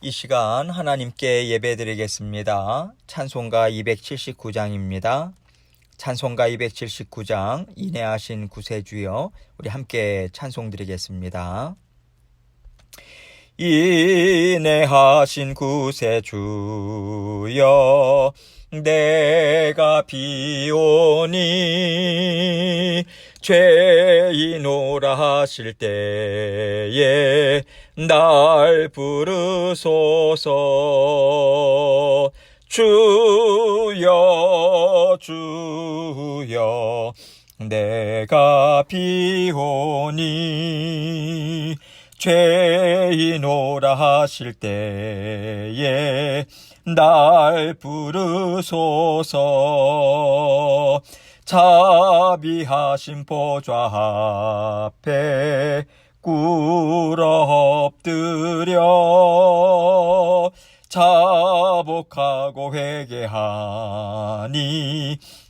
이 시간 하나님께 예배드리겠습니다. 찬송가 279장입니다. 찬송가 279장 인내하신 구세주여, 우리 함께 찬송드리겠습니다. 인내하신 구세주여, 내가 비오니 죄인오라 하실 때에 날 부르소서. 주여 주여, 내가 비오니 죄인오라 하실 때에 날 부르소서. 자비하신 보좌 앞에 꿇어 엎드려 자복하고 회개하니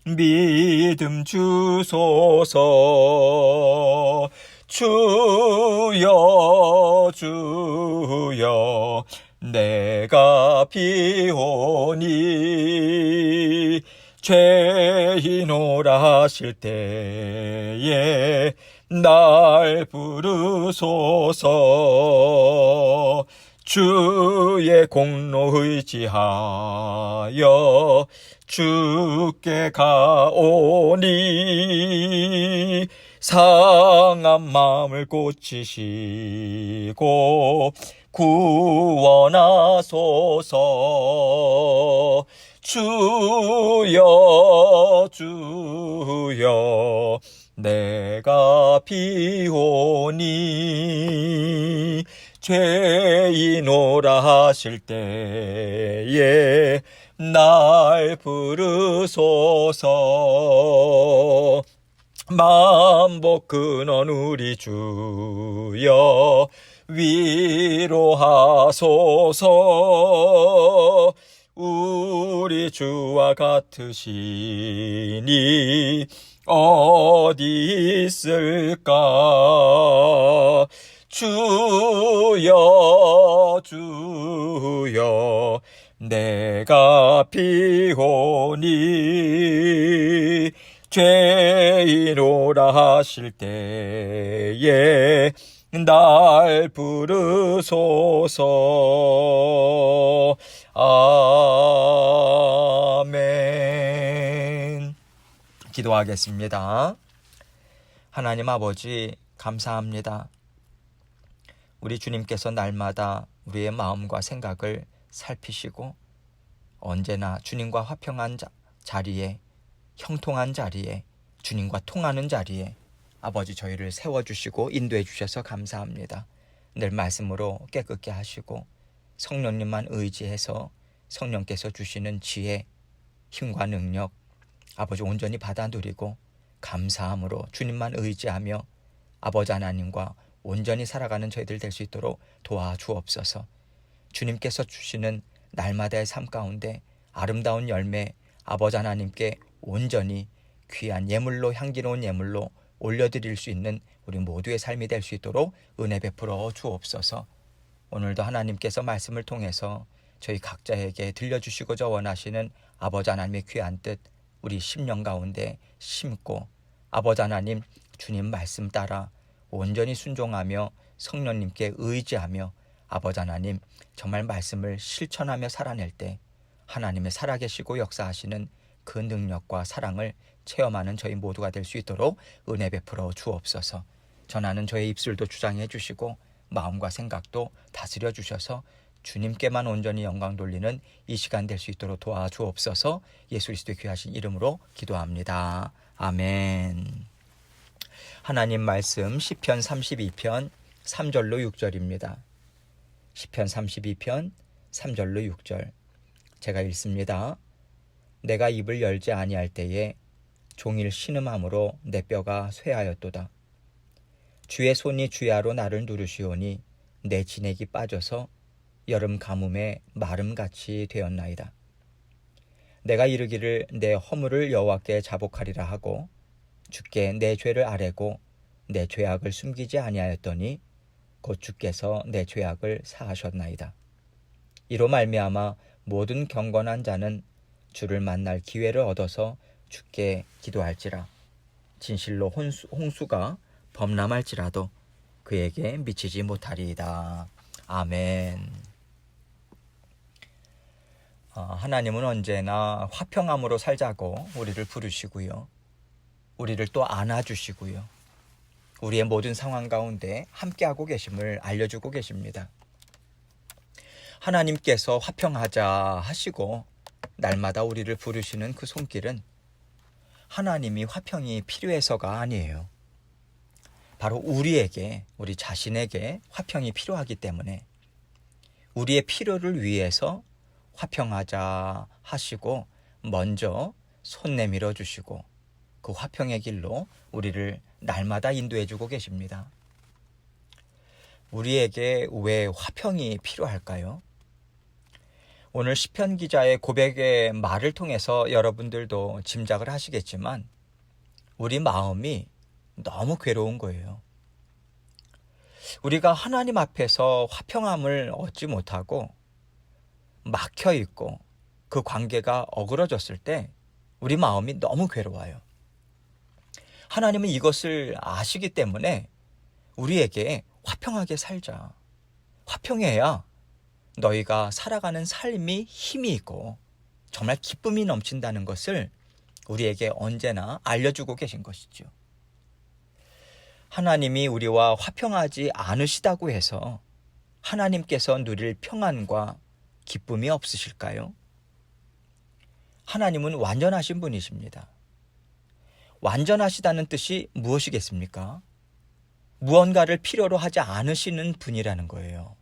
믿음 주소서. 주여 주여, 내가 비오니 죄인오라 하실 때에 날 부르소서. 주의 공로 의지하여 주께 가오니 상한 마음을 고치시고 구원하소서. 주여 주여, 내가 비오니 죄인오라 하실 때에 날 부르소서. 만복 근원 우리 주여 위로하소서. 우리 주와 같으시니 어디 있을까. 주여 주여, 내가 비오니 죄인오라 하실 때에 날 부르소서. 아멘. 기도하겠습니다. 하나님 아버지, 감사합니다. 우리 주님께서 날마다 우리의 마음과 생각을 살피시고 언제나 주님과 화평한 자리에, 형통한 자리에, 주님과 통하는 자리에 아버지 저희를 세워주시고 인도해 주셔서 감사합니다. 늘 말씀으로 깨끗게 하시고 성령님만 의지해서 성령께서 주시는 지혜, 힘과 능력 아버지 온전히 받아 누리고 감사함으로 주님만 의지하며 아버지 하나님과 온전히 살아가는 저희들 될 수 있도록 도와주옵소서. 주님께서 주시는 날마다의 삶 가운데 아름다운 열매 아버지 하나님께 온전히 귀한 예물로, 향기로운 예물로 올려드릴 수 있는 우리 모두의 삶이 될 수 있도록 은혜 베풀어 주옵소서. 오늘도 하나님께서 말씀을 통해서 저희 각자에게 들려주시고자 원하시는 아버지 하나님의 귀한 뜻 우리 심령 가운데 심고 아버지 하나님 주님 말씀 따라 온전히 순종하며 성령님께 의지하며 아버지 하나님 정말 말씀을 실천하며 살아낼 때 하나님의 살아계시고 역사하시는 그 능력과 사랑을 체험하는 저희 모두가 될 수 있도록 은혜 베풀어 주옵소서. 전하는 저의 입술도 주장해 주시고 마음과 생각도 다스려 주셔서 주님께만 온전히 영광 돌리는 이 시간 될 수 있도록 도와주옵소서. 예수 그리스도의 귀하신 이름으로 기도합니다. 아멘. 하나님 말씀 시편 32편 3절로 6절입니다. 시편 32편 3절로 6절 제가 읽습니다. 내가 입을 열지 아니할 때에 종일 신음함으로 내 뼈가 쇠하였도다. 주의 손이 주야로 나를 누르시오니 내 진액이 빠져서 여름 가뭄에 마름같이 되었나이다. 내가 이르기를 내 허물을 여호와께 자복하리라 하고 주께 내 죄를 아뢰고 내 죄악을 숨기지 아니하였더니 곧 주께서 내 죄악을 사하셨나이다. 이로 말미암아 모든 경건한 자는 주를 만날 기회를 얻어서 주께 기도할지라. 진실로 홍수가 범람할지라도 그에게 미치지 못하리이다. 아멘. 하나님은 언제나 화평함으로 살자고 우리를 부르시고요. 우리를 또 안아주시고요. 우리의 모든 상황 가운데 함께하고 계심을 알려주고 계십니다. 하나님께서 화평하자 하시고 날마다 우리를 부르시는 그 손길은 하나님이 화평이 필요해서가 아니에요. 바로 우리에게, 우리 자신에게 화평이 필요하기 때문에 우리의 필요를 위해서 화평하자 하시고 먼저 손 내밀어 주시고 그 화평의 길로 우리를 날마다 인도해 주고 계십니다. 우리에게 왜 화평이 필요할까요? 오늘 시편 기자의 고백의 말을 통해서 여러분들도 짐작을 하시겠지만 우리 마음이 너무 괴로운 거예요. 우리가 하나님 앞에서 화평함을 얻지 못하고 막혀 있고 그 관계가 어그러졌을 때 우리 마음이 너무 괴로워요. 하나님은 이것을 아시기 때문에 우리에게 화평하게 살자. 화평해야 너희가 살아가는 삶이 힘이 있고 정말 기쁨이 넘친다는 것을 우리에게 언제나 알려주고 계신 것이죠. 하나님이 우리와 화평하지 않으시다고 해서 하나님께서 누릴 평안과 기쁨이 없으실까요? 하나님은 완전하신 분이십니다. 완전하시다는 뜻이 무엇이겠습니까? 무언가를 필요로 하지 않으시는 분이라는 거예요.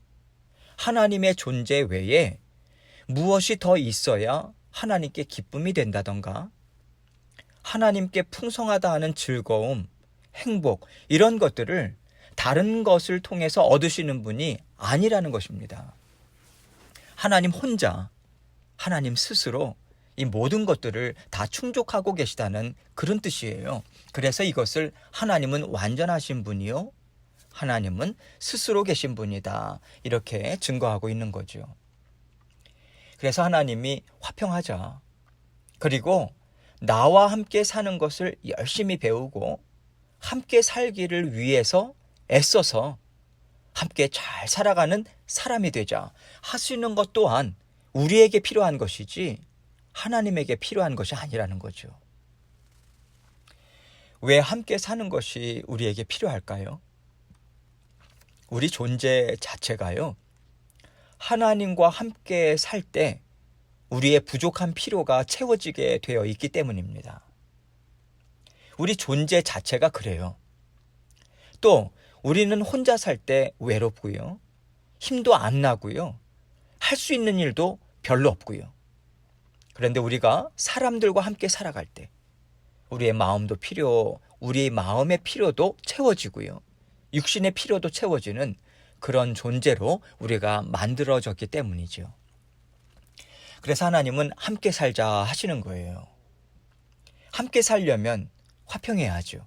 하나님의 존재 외에 무엇이 더 있어야 하나님께 기쁨이 된다던가 하나님께 풍성하다 하는 즐거움, 행복 이런 것들을 다른 것을 통해서 얻으시는 분이 아니라는 것입니다. 하나님 혼자, 하나님 스스로 이 모든 것들을 다 충족하고 계시다는 그런 뜻이에요. 그래서 이것을 하나님은 완전하신 분이요, 하나님은 스스로 계신 분이다 이렇게 증거하고 있는 거죠. 그래서 하나님이 화평하자, 그리고 나와 함께 사는 것을 열심히 배우고 함께 살기를 위해서 애써서 함께 잘 살아가는 사람이 되자 하시는 것 또한 우리에게 필요한 것이지 하나님에게 필요한 것이 아니라는 거죠. 왜 함께 사는 것이 우리에게 필요할까요? 우리 존재 자체가요, 하나님과 함께 살 때 우리의 부족한 필요가 채워지게 되어 있기 때문입니다. 우리 존재 자체가 그래요. 또 우리는 혼자 살 때 외롭고요, 힘도 안 나고요, 할 수 있는 일도 별로 없고요. 그런데 우리가 사람들과 함께 살아갈 때 우리의 마음의 필요도 채워지고요, 육신의 필요도 채워지는 그런 존재로 우리가 만들어졌기 때문이죠. 그래서 하나님은 함께 살자 하시는 거예요. 함께 살려면 화평해야죠.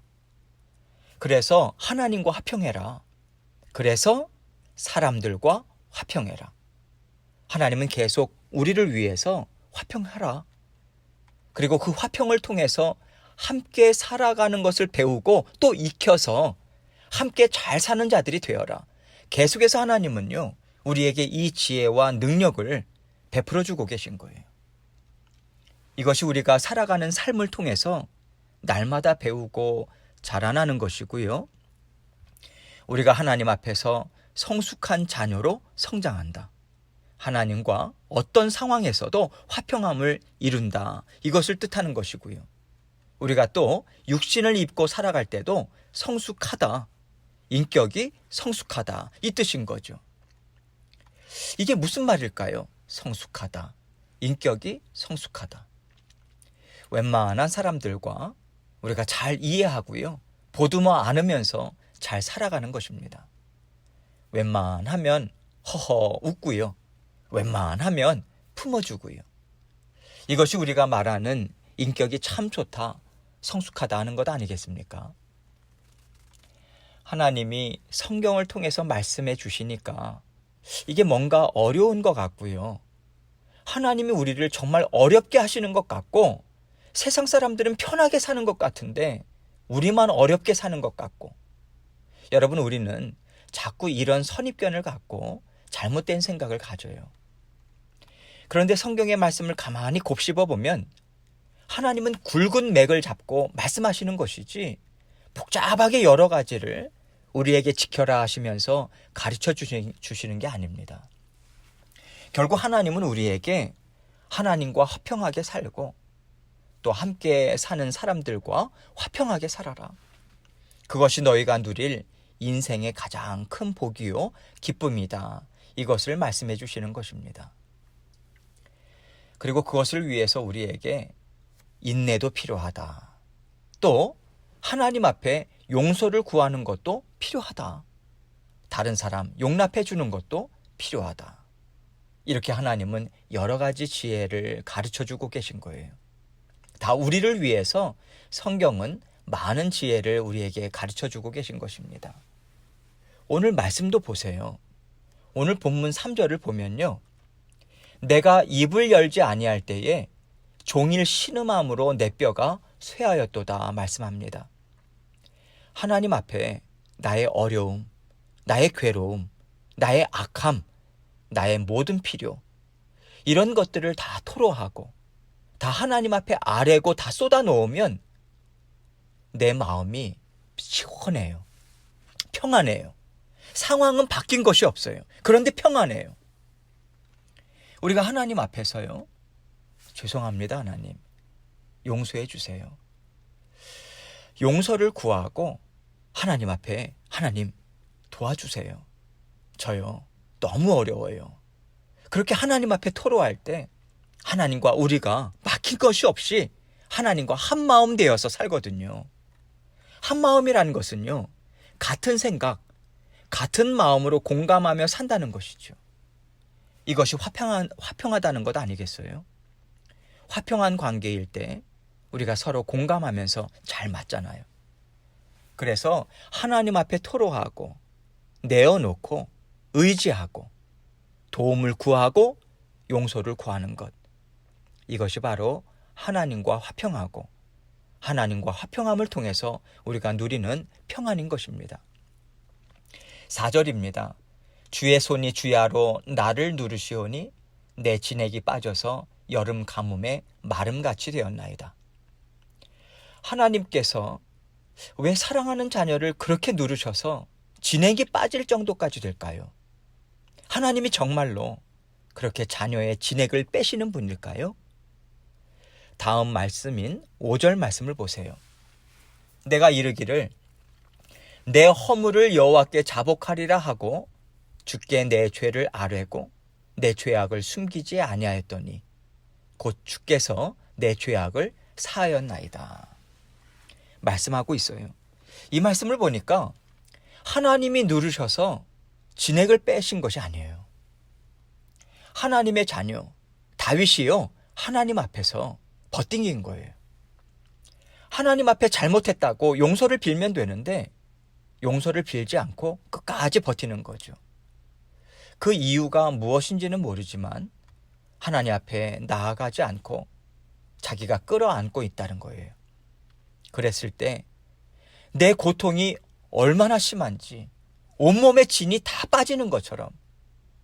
그래서 하나님과 화평해라. 그래서 사람들과 화평해라. 하나님은 계속 우리를 위해서 화평하라. 그리고 그 화평을 통해서 함께 살아가는 것을 배우고 또 익혀서 함께 잘 사는 자들이 되어라. 계속해서 하나님은요, 우리에게 이 지혜와 능력을 베풀어 주고 계신 거예요. 이것이 우리가 살아가는 삶을 통해서 날마다 배우고 자라나는 것이고요, 우리가 하나님 앞에서 성숙한 자녀로 성장한다. 하나님과 어떤 상황에서도 화평함을 이룬다. 이것을 뜻하는 것이고요, 우리가 또 육신을 입고 살아갈 때도 성숙하다. 인격이 성숙하다. 이 뜻인 거죠. 이게 무슨 말일까요? 성숙하다. 인격이 성숙하다. 웬만한 사람들과 우리가 잘 이해하고요, 보듬어 안으면서 잘 살아가는 것입니다. 웬만하면 허허 웃고요, 웬만하면 품어주고요. 이것이 우리가 말하는 인격이 참 좋다, 성숙하다 하는 것 아니겠습니까? 하나님이 성경을 통해서 말씀해 주시니까 이게 뭔가 어려운 것 같고요. 하나님이 우리를 정말 어렵게 하시는 것 같고, 세상 사람들은 편하게 사는 것 같은데 우리만 어렵게 사는 것 같고, 여러분, 우리는 자꾸 이런 선입견을 갖고 잘못된 생각을 가져요. 그런데 성경의 말씀을 가만히 곱씹어 보면 하나님은 굵은 맥을 잡고 말씀하시는 것이지 복잡하게 여러 가지를 우리에게 지켜라 하시면서 가르쳐 주시는 게 아닙니다. 결국 하나님은 우리에게 하나님과 화평하게 살고 또 함께 사는 사람들과 화평하게 살아라. 그것이 너희가 누릴 인생의 가장 큰 복이요 기쁨이다. 이것을 말씀해 주시는 것입니다. 그리고 그것을 위해서 우리에게 인내도 필요하다. 또 하나님 앞에 용서를 구하는 것도 필요하다. 다른 사람 용납해 주는 것도 필요하다. 이렇게 하나님은 여러 가지 지혜를 가르쳐 주고 계신 거예요. 다 우리를 위해서 성경은 많은 지혜를 우리에게 가르쳐 주고 계신 것입니다. 오늘 말씀도 보세요. 오늘 본문 3절을 보면요. 내가 입을 열지 아니할 때에 종일 신음함으로 내 뼈가 쇠하였도다 말씀합니다. 하나님 앞에 나의 어려움, 나의 괴로움, 나의 악함, 나의 모든 필요, 이런 것들을 다 토로하고 다 하나님 앞에 아뢰고 다 쏟아놓으면 내 마음이 시원해요. 평안해요. 상황은 바뀐 것이 없어요. 그런데 평안해요. 우리가 하나님 앞에서요. 죄송합니다, 하나님. 용서해 주세요. 용서를 구하고 하나님 앞에 하나님 도와주세요. 저요. 너무 어려워요. 그렇게 하나님 앞에 토로할 때 하나님과 우리가 막힌 것이 없이 하나님과 한 마음 되어서 살거든요. 한 마음이라는 것은요. 같은 생각, 같은 마음으로 공감하며 산다는 것이죠. 이것이 화평하다는 것 아니겠어요? 화평한 관계일 때 우리가 서로 공감하면서 잘 맞잖아요. 그래서 하나님 앞에 토로하고 내어놓고 의지하고 도움을 구하고 용서를 구하는 것. 이것이 바로 하나님과 화평하고 하나님과 화평함을 통해서 우리가 누리는 평안인 것입니다. 4절입니다. 주의 손이 주야로 나를 누르시오니 내 진액이 빠져서 여름 가뭄에 마름같이 되었나이다. 하나님께서 왜 사랑하는 자녀를 그렇게 누르셔서 진액이 빠질 정도까지 될까요? 하나님이 정말로 그렇게 자녀의 진액을 빼시는 분일까요? 다음 말씀인 5절 말씀을 보세요. 내가 이르기를 내 허물을 여호와께 자복하리라 하고 주께 내 죄를 아뢰고 내 죄악을 숨기지 아니하였더니 곧 주께서 내 죄악을 사하였나이다. 말씀하고 있어요. 이 말씀을 보니까 하나님이 누르셔서 진액을 빼신 것이 아니에요. 하나님의 자녀 다윗이요. 하나님 앞에서 버팅긴 거예요. 하나님 앞에 잘못했다고 용서를 빌면 되는데 용서를 빌지 않고 끝까지 버티는 거죠. 그 이유가 무엇인지는 모르지만 하나님 앞에 나아가지 않고 자기가 끌어안고 있다는 거예요. 그랬을 때 내 고통이 얼마나 심한지 온몸의 진이 다 빠지는 것처럼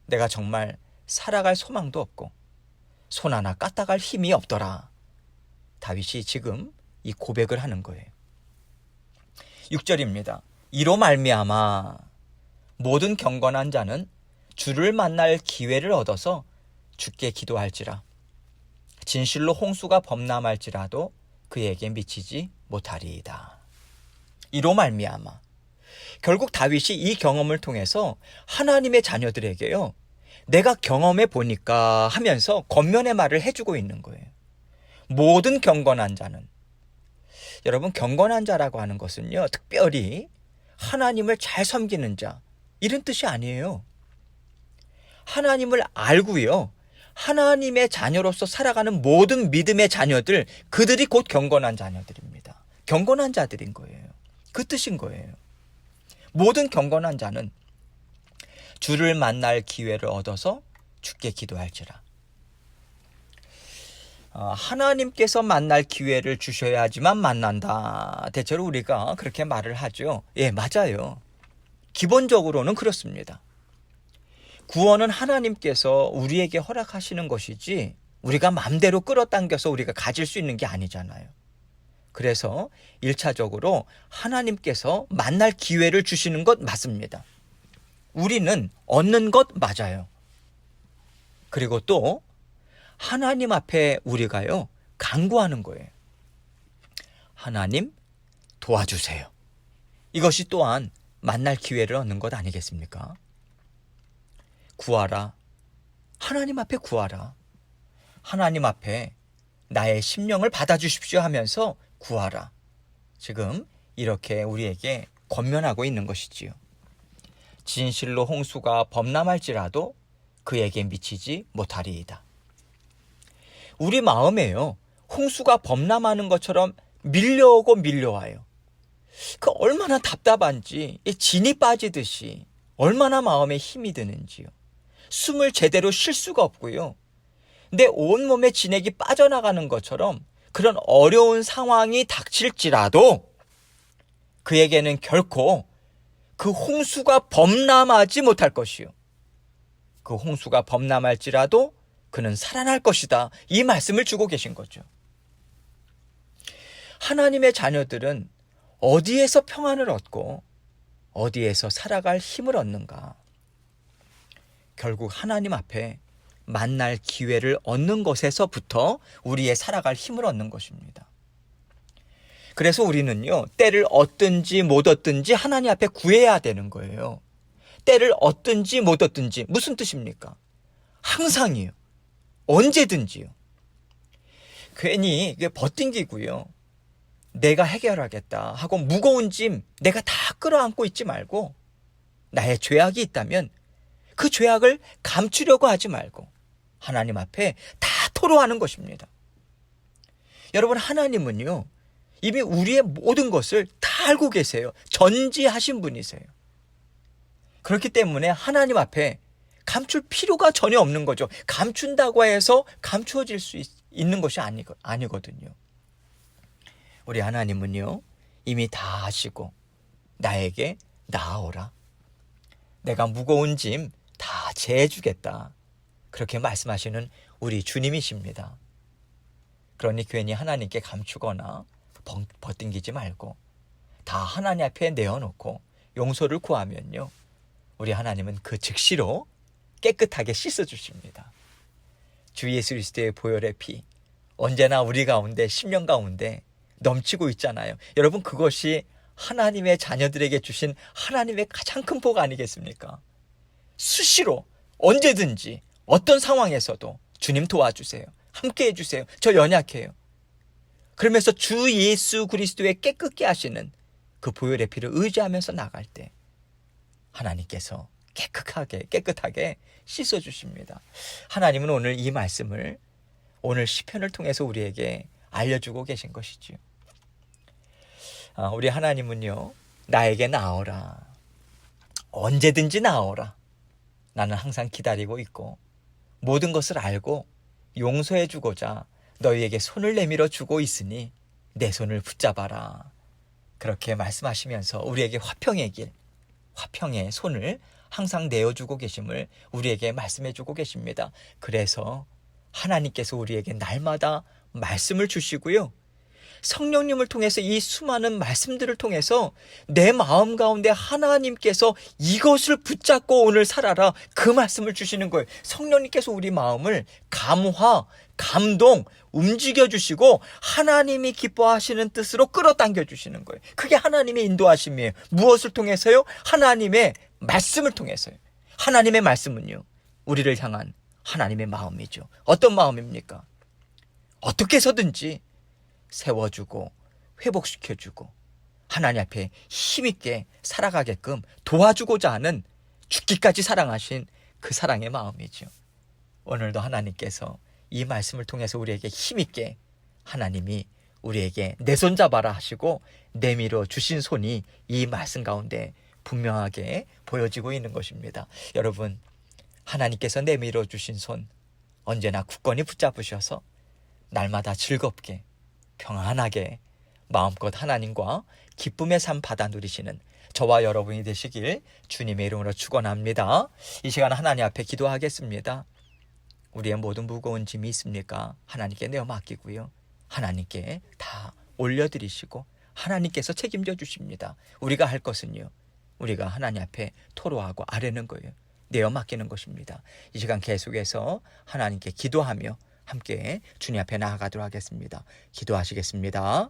내가 정말 살아갈 소망도 없고 손 하나 까딱할 힘이 없더라. 다윗이 지금 이 고백을 하는 거예요. 6절입니다. 이로 말미암아 모든 경건한 자는 주를 만날 기회를 얻어서 주께 기도할지라. 진실로 홍수가 범람할지라도 그에게 미치지 못하리이다. 이로 말미암아. 결국 다윗이 이 경험을 통해서 하나님의 자녀들에게요. 내가 경험해 보니까 하면서 겉면의 말을 해주고 있는 거예요. 모든 경건한 자는. 여러분, 경건한 자라고 하는 것은요. 특별히 하나님을 잘 섬기는 자, 이런 뜻이 아니에요. 하나님을 알고요. 하나님의 자녀로서 살아가는 모든 믿음의 자녀들, 그들이 곧 경건한 자녀들입니다. 경건한 자들인 거예요. 그 뜻인 거예요. 모든 경건한 자는 주를 만날 기회를 얻어서 주께 기도할지라. 하나님께서 만날 기회를 주셔야지만 만난다. 대체로 우리가 그렇게 말을 하죠. 예, 맞아요. 기본적으로는 그렇습니다. 구원은 하나님께서 우리에게 허락하시는 것이지 우리가 마음대로 끌어당겨서 우리가 가질 수 있는 게 아니잖아요. 그래서 1차적으로 하나님께서 만날 기회를 주시는 것 맞습니다. 우리는 얻는 것 맞아요. 그리고 또 하나님 앞에 우리가요, 간구하는 거예요. 하나님 도와주세요. 이것이 또한 만날 기회를 얻는 것 아니겠습니까? 구하라. 하나님 앞에 구하라. 하나님 앞에 나의 심령을 받아주십시오 하면서 구하라. 지금 이렇게 우리에게 권면하고 있는 것이지요. 진실로 홍수가 범람할지라도 그에게 미치지 못하리이다. 우리 마음에요, 홍수가 범람하는 것처럼 밀려오고 밀려와요. 그 얼마나 답답한지, 진이 빠지듯이 얼마나 마음에 힘이 드는지요. 숨을 제대로 쉴 수가 없고요. 내 온몸에 진액이 빠져나가는 것처럼 그런 어려운 상황이 닥칠지라도 그에게는 결코 그 홍수가 범람하지 못할 것이요. 그 홍수가 범람할지라도 그는 살아날 것이다. 이 말씀을 주고 계신 거죠. 하나님의 자녀들은 어디에서 평안을 얻고 어디에서 살아갈 힘을 얻는가? 결국 하나님 앞에 만날 기회를 얻는 것에서부터 우리의 살아갈 힘을 얻는 것입니다. 그래서 우리는요, 때를 얻든지 못 얻든지 하나님 앞에 구해야 되는 거예요. 때를 얻든지 못 얻든지 무슨 뜻입니까? 항상이요. 언제든지요. 괜히 버팅기고요. 내가 해결하겠다 하고 무거운 짐 내가 다 끌어안고 있지 말고, 나의 죄악이 있다면 그 죄악을 감추려고 하지 말고 하나님 앞에 다 토로하는 것입니다. 여러분, 하나님은요, 이미 우리의 모든 것을 다 알고 계세요. 전지하신 분이세요. 그렇기 때문에 하나님 앞에 감출 필요가 전혀 없는 거죠. 감춘다고 해서 감추어질 수 있는 것이 아니거든요. 우리 하나님은요, 이미 다 아시고 나에게 나아오라. 내가 무거운 짐 다 재주겠다. 그렇게 말씀하시는 우리 주님이십니다. 그러니 괜히 하나님께 감추거나 버팅기지 말고 다 하나님 앞에 내어놓고 용서를 구하면요, 우리 하나님은 그 즉시로 깨끗하게 씻어주십니다. 주 예수 그리스도의 보혈의 피 언제나 우리 가운데, 심령 가운데 넘치고 있잖아요. 여러분, 그것이 하나님의 자녀들에게 주신 하나님의 가장 큰 복 아니겠습니까? 수시로 언제든지 어떤 상황에서도 주님 도와주세요. 함께 해주세요. 저 연약해요. 그러면서 주 예수 그리스도의 깨끗게 하시는 그 보혈의 피를 의지하면서 나갈 때 하나님께서 깨끗하게 씻어주십니다. 하나님은 오늘 이 말씀을 오늘 시편을 통해서 우리에게 알려주고 계신 것이지요. 우리 하나님은요, 나에게 나오라. 언제든지 나오라. 나는 항상 기다리고 있고 모든 것을 알고 용서해 주고자 너희에게 손을 내밀어 주고 있으니 내 손을 붙잡아라. 그렇게 말씀하시면서 우리에게 화평의 길, 화평의 손을 항상 내어주고 계심을 우리에게 말씀해 주고 계십니다. 그래서 하나님께서 우리에게 날마다 말씀을 주시고요, 성령님을 통해서 이 수많은 말씀들을 통해서 내 마음 가운데 하나님께서 이것을 붙잡고 오늘 살아라, 그 말씀을 주시는 거예요. 성령님께서 우리 마음을 감화, 감동, 움직여 주시고 하나님이 기뻐하시는 뜻으로 끌어당겨 주시는 거예요. 그게 하나님의 인도하심이에요. 무엇을 통해서요? 하나님의 말씀을 통해서요. 하나님의 말씀은요, 우리를 향한 하나님의 마음이죠. 어떤 마음입니까? 어떻게 해서든지 세워주고 회복시켜주고 하나님 앞에 힘있게 살아가게끔 도와주고자 하는, 죽기까지 사랑하신 그 사랑의 마음이죠. 오늘도 하나님께서 이 말씀을 통해서 우리에게 힘있게, 하나님이 우리에게 내 손 잡아라 하시고 내밀어 주신 손이 이 말씀 가운데 분명하게 보여지고 있는 것입니다. 여러분, 하나님께서 내밀어 주신 손 언제나 굳건히 붙잡으셔서 날마다 즐겁게 평안하게 마음껏 하나님과 기쁨의 삶 받아 누리시는 저와 여러분이 되시길 주님의 이름으로 축원합니다. 이 시간 하나님 앞에 기도하겠습니다. 우리의 모든 무거운 짐이 있습니까? 하나님께 내어 맡기고요. 하나님께 다 올려드리시고 하나님께서 책임져 주십니다. 우리가 할 것은요, 우리가 하나님 앞에 토로하고 아뢰는 거예요. 내어 맡기는 것입니다. 이 시간 계속해서 하나님께 기도하며 함께 주님 앞에 나아가도록 하겠습니다. 기도하시겠습니다.